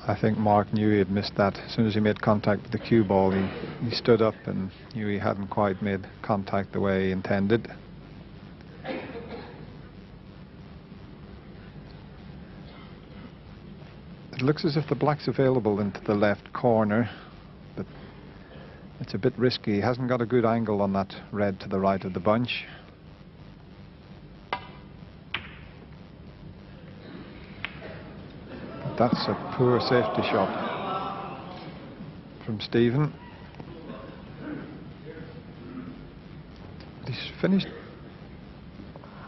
I think Mark knew he had missed that. As soon as he made contact with the cue ball, he stood up and knew he hadn't quite made contact the way he intended. It looks as if the black's available into the left corner, but it's a bit risky. He hasn't got a good angle on that red to the right of the bunch. That's a poor safety shot from Stephen. He's finished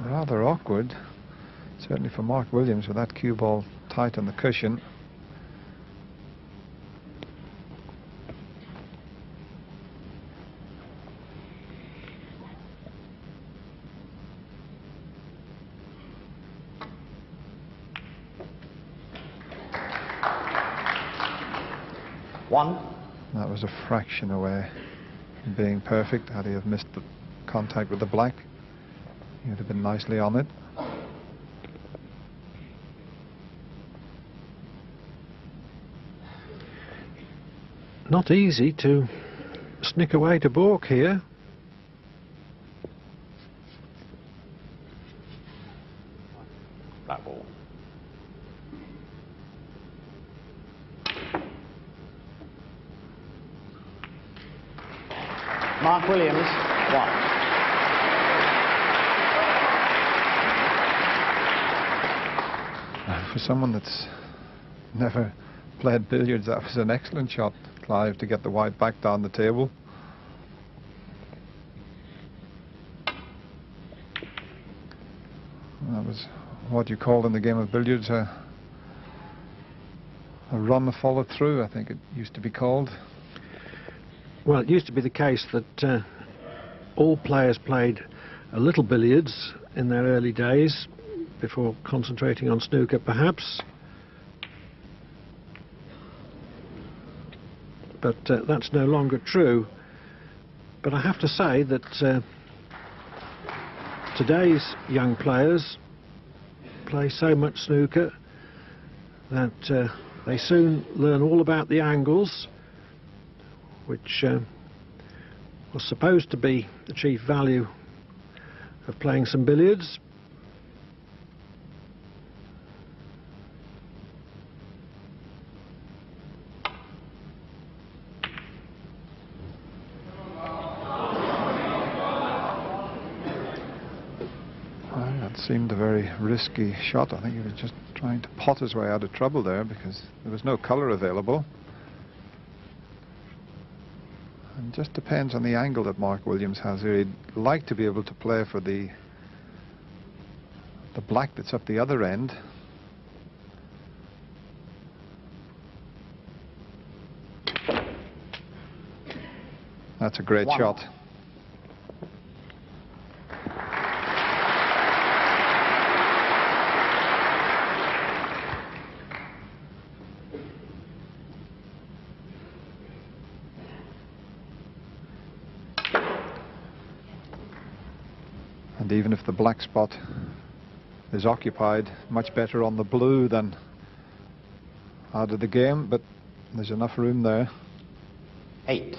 rather awkward, certainly for Mark Williams, with that cue ball tight on the cushion. That was a fraction away from being perfect. Had he have missed the contact with the black, he would have been nicely on it. Not easy to snick away to baulk here. That ball. Mark Williams, 1. For someone that's never played billiards, that was an excellent shot, Clive, to get the white back down the table. That was what you called in the game of billiards a run followed through, I think it used to be called. Well, it used to be the case that all players played a little billiards in their early days before concentrating on snooker, perhaps. But that's no longer true. But I have to say that today's young players play so much snooker that they soon learn all about the angles, which was supposed to be the chief value of playing some billiards. That seemed a very risky shot. I think he was just trying to pot his way out of trouble there because there was no colour available. And just depends on the angle that Mark Williams has here. He'd like to be able to play for the black that's up the other end. That's a great shot. And even if the black spot is occupied, much better on the blue than out of the game, but there's enough room there. 8.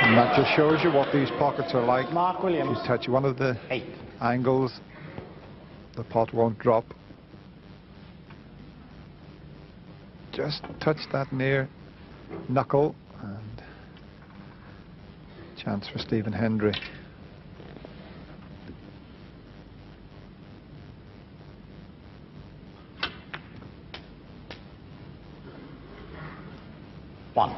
And that just shows you what these pockets are like. Mark Williams. You touch one of the 8. angles, the pot won't drop. Just touch that near knuckle and chance for Stephen Hendry. One.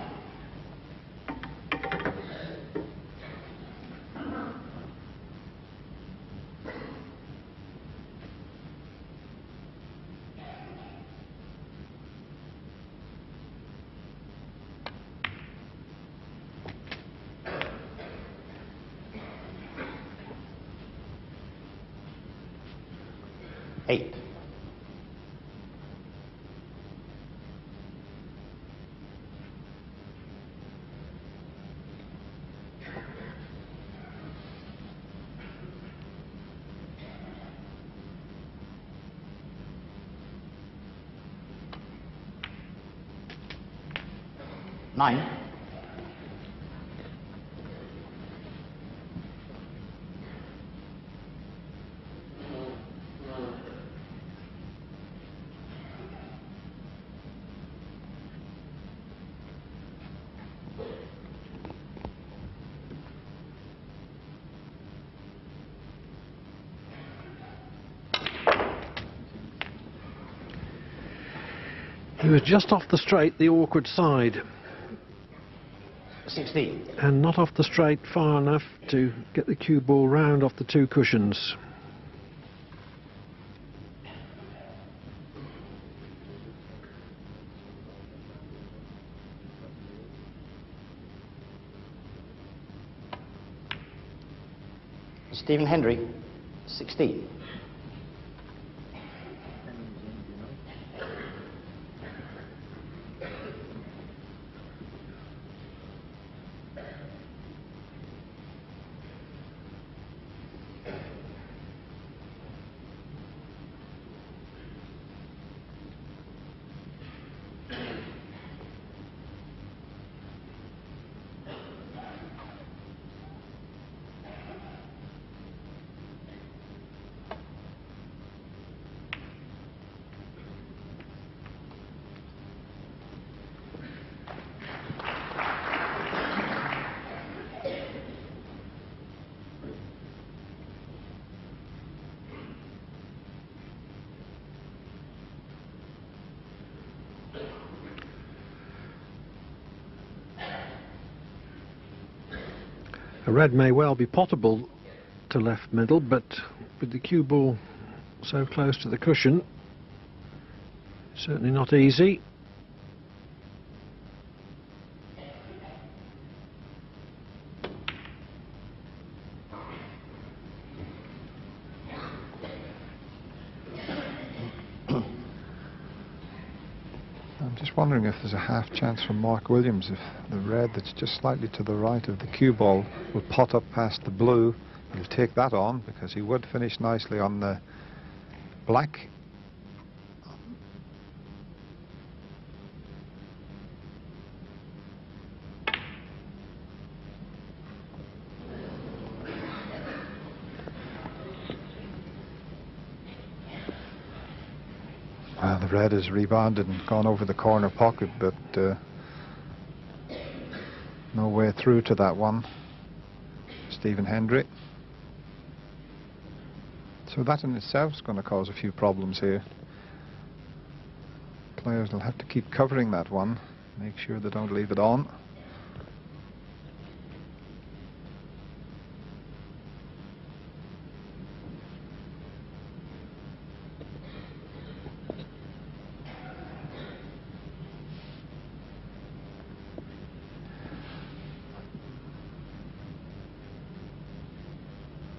8. Nine. He was just off the straight, the awkward side, 16. and not off the straight far enough to get the cue ball round off the two cushions. Stephen Hendry, 16. A red may well be potable to left middle, but with the cue ball so close to the cushion, certainly not easy. I'm just wondering if there's a half chance for Mark Williams if the red that's just slightly to the right of the cue ball will pot up past the blue. He'll take that on because he would finish nicely on the black. Well, the red has rebounded and gone over the corner pocket, but no way through to that one. Stephen Hendry. So that in itself is going to cause a few problems here. Players will have to keep covering that one, make sure they don't leave it on.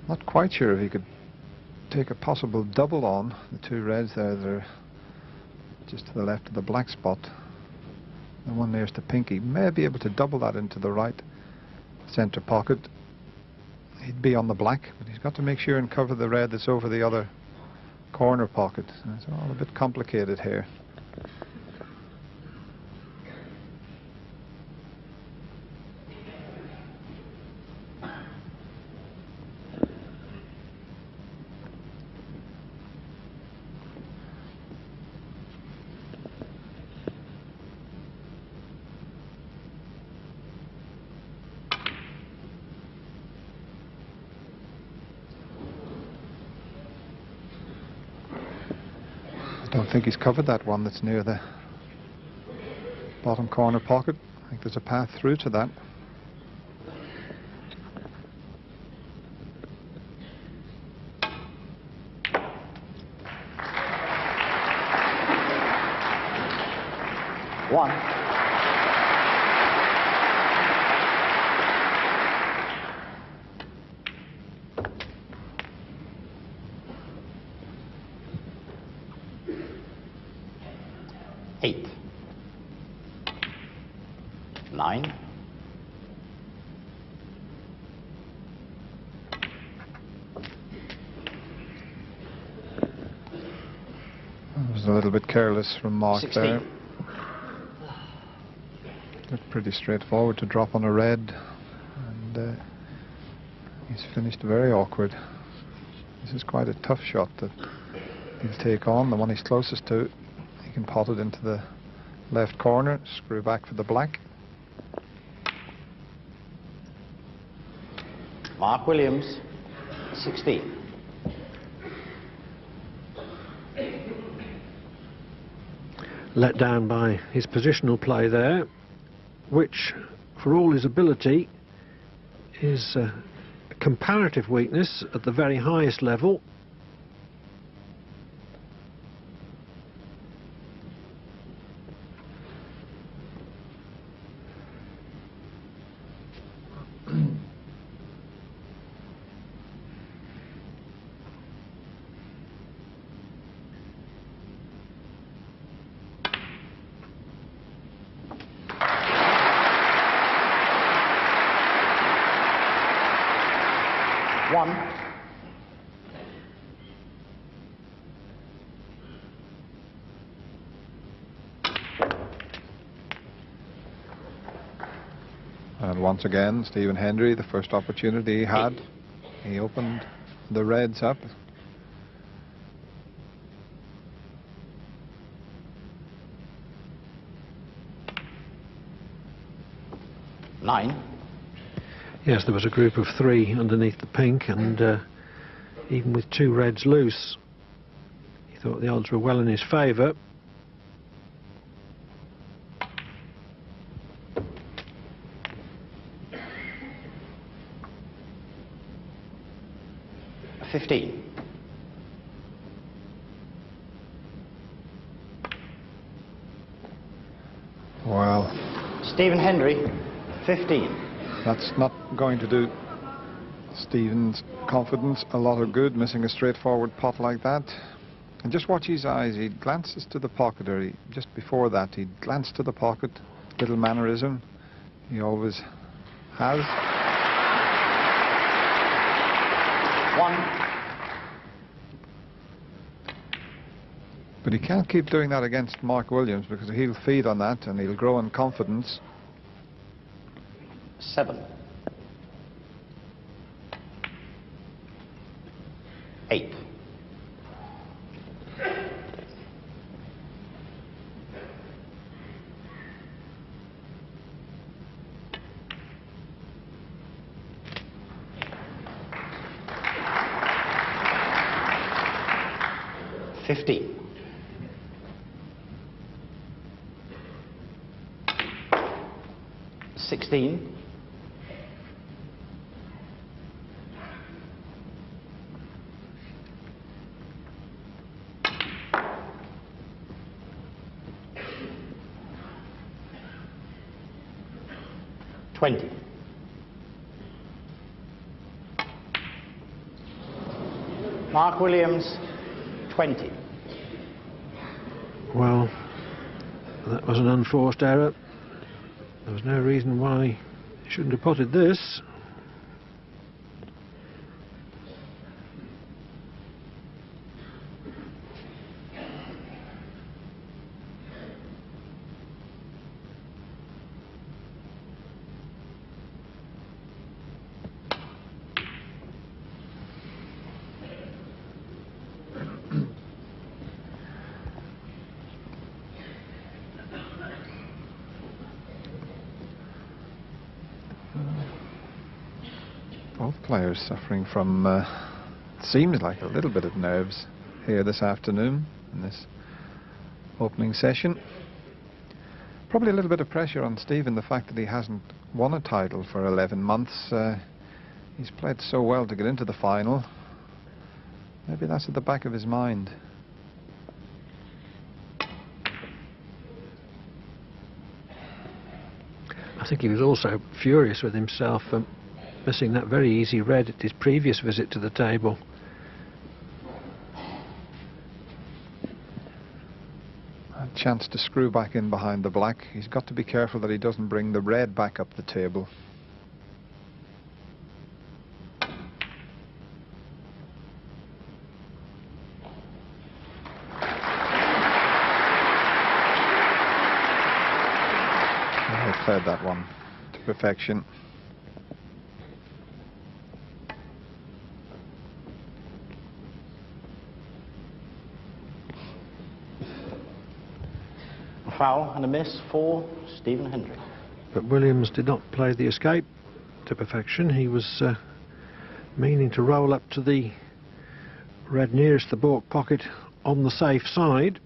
Not quite sure if he could take a possible double on the two reds there that are just to the left of the black spot. The one nearest the pink, he may be able to double that into the right centre pocket. He'd be on the black, but he's got to make sure and cover the red that's over the other corner pocket. So it's all a bit complicated here. I don't think he's covered that one that's near the bottom corner pocket. I think there's a path through to that. One. 9. It was a little bit careless from Mark 16. there. Looked pretty straightforward to drop on a red, and he's finished very awkward. This is quite a tough shot that he'll take on. The one he's closest to, he can pot it into the left corner, screw back for the black. Mark Williams, 16. Let down by his positional play there, which, for all his ability, is a comparative weakness at the very highest level. And once again, Stephen Hendry, the first opportunity he had, he opened the reds up. Nine. Yes, there was a group of 3 underneath the pink, and even with 2 reds loose, he thought the odds were well in his favour. Well, Stephen Hendry, 15. that's not going to do Stephen's confidence a lot of good, missing a straightforward pot like that. And just watch his eyes. He glances to the pocket, or just before that he glanced to the pocket. Little mannerism he always has. 1. But he can't keep doing that against Mark Williams, because he'll feed on that and he'll grow in confidence. 7. 8. 15. 16. 20. Mark Williams, 20. Well, that was an unforced error. There was no reason why he shouldn't have potted this. Both players suffering from, seems like a little bit of nerves here this afternoon in this opening session. Probably a little bit of pressure on Stephen, the fact that he hasn't won a title for 11 months. He's played so well to get into the final. Maybe that's at the back of his mind. I think he was also furious with himself for missing that very easy red at his previous visit to the table. chance to screw back in behind the black. He's got to be careful that he doesn't bring the red back up the table. He played that one to perfection. A foul and a miss for Stephen Hendry. But Williams did not play the escape to perfection. He was meaning to roll up to the red nearest the baulk pocket on the safe side.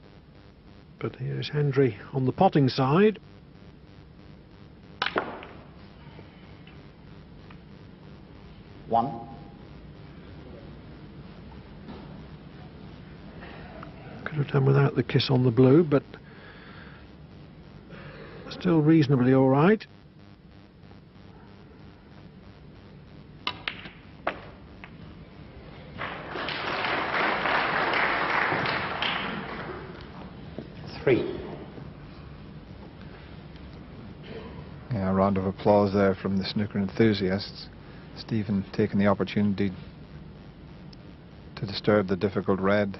But here's Hendry on the potting side. One. Could have done without the kiss on the blue, but still reasonably all right. Three. Yeah, a round of applause there from the snooker enthusiasts. Stephen taking the opportunity to disturb the difficult red.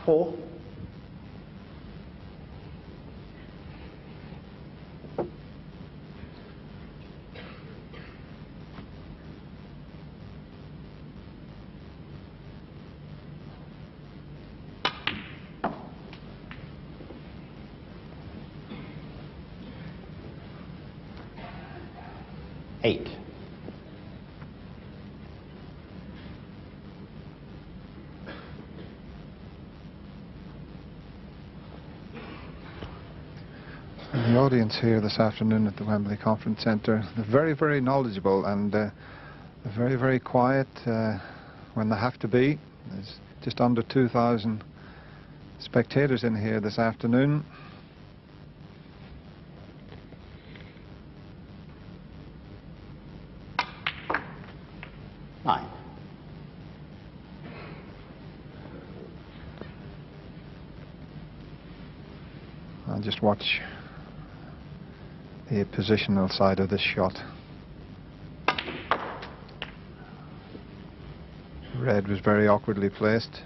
Four. Eight. The audience here this afternoon at the Wembley Conference Centre, they're very, very knowledgeable, and they're very, very quiet when they have to be. There's just under 2,000 spectators in here this afternoon. Nine. I'll just watch the positional side of this shot. Red was very awkwardly placed.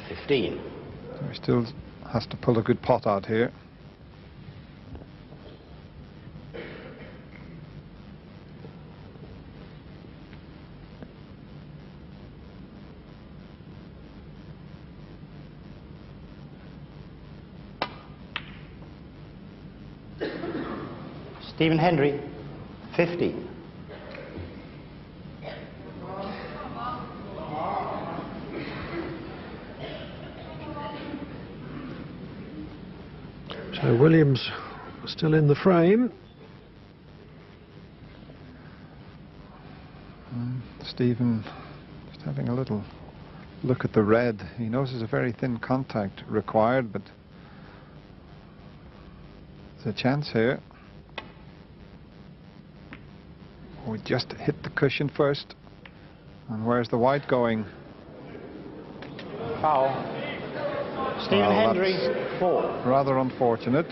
15. He still has to pull a good pot out here. Stephen Hendry, 15. So Williams still in the frame. Stephen just having a little look at the red. He knows there's a very thin contact required, but there's a chance here. We just hit the cushion first. And where's the white going? Foul. Stephen Well, Hendry, 4. Rather unfortunate.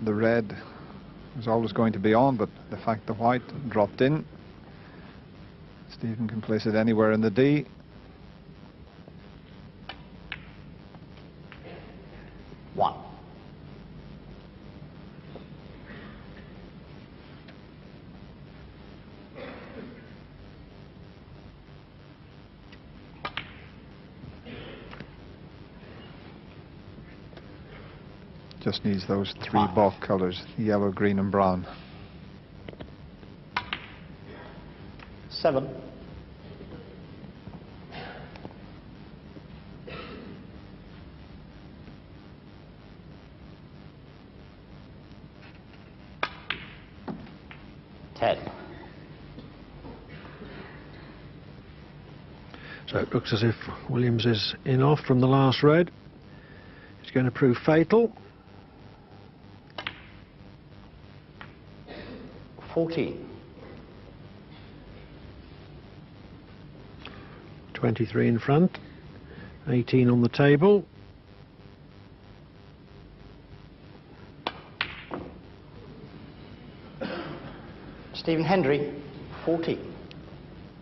The red was always going to be on, but the fact the white dropped in, Stephen can place it anywhere in the D. One. Just needs those three baulk colours, yellow, green and brown. 7. So it looks as if Williams is in off from the last red. It's going to prove fatal. 14. 23 in front, 18 on the table. Stephen Hendry, 40.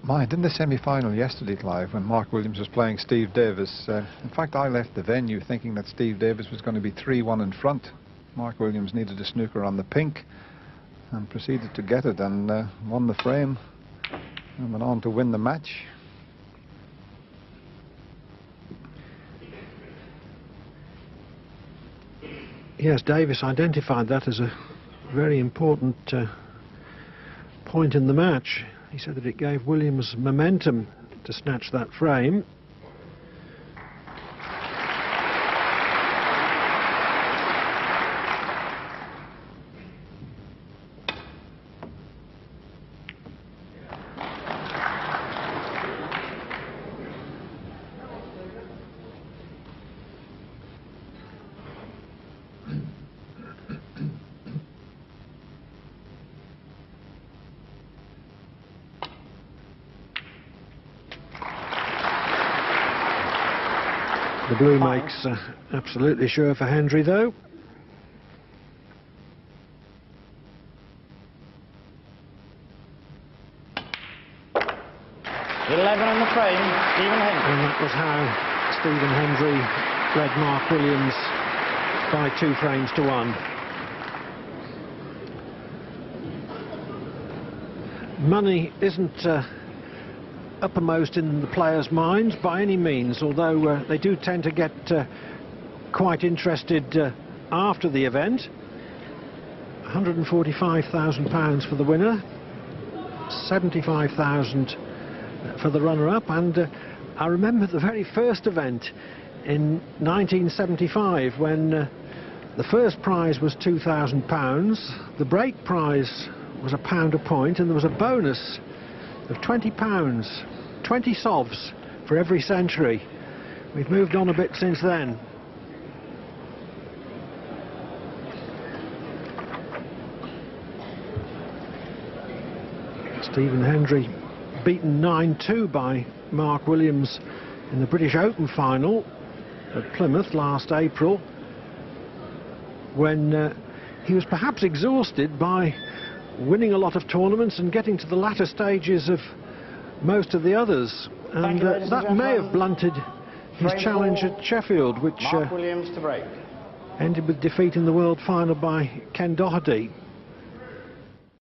Mind, in the semi-final yesterday, Clive, when Mark Williams was playing Steve Davis, in fact I left the venue thinking that Steve Davis was going to be 3-1 in front. Mark Williams needed a snooker on the pink and proceeded to get it and won the frame and went on to win the match. Yes, Davis identified that as a very important point in the match. He said that it gave Williams momentum to snatch that frame. The blue makes absolutely sure for Hendry, though. Eleven on the frame, Stephen Hendry. And that was how Stephen Hendry led Mark Williams by 2 frames to 1. Money isn't uppermost in the players' minds by any means, although they do tend to get quite interested after the event. £145,000 for the winner, 75,000 for the runner-up, and I remember the very first event in 1975 when the first prize was £2,000, the break prize was £1 a point, and there was a bonus of £20, 20 sovs for every century. We've moved on a bit since then. Stephen Hendry beaten 9-2 by Mark Williams in the British Open final at Plymouth last April, when he was perhaps exhausted by winning a lot of tournaments and getting to the latter stages of most of the others, and that may have blunted his challenge at Sheffield, which Mark Williams to break. ended with defeat in the world final by Ken Doherty.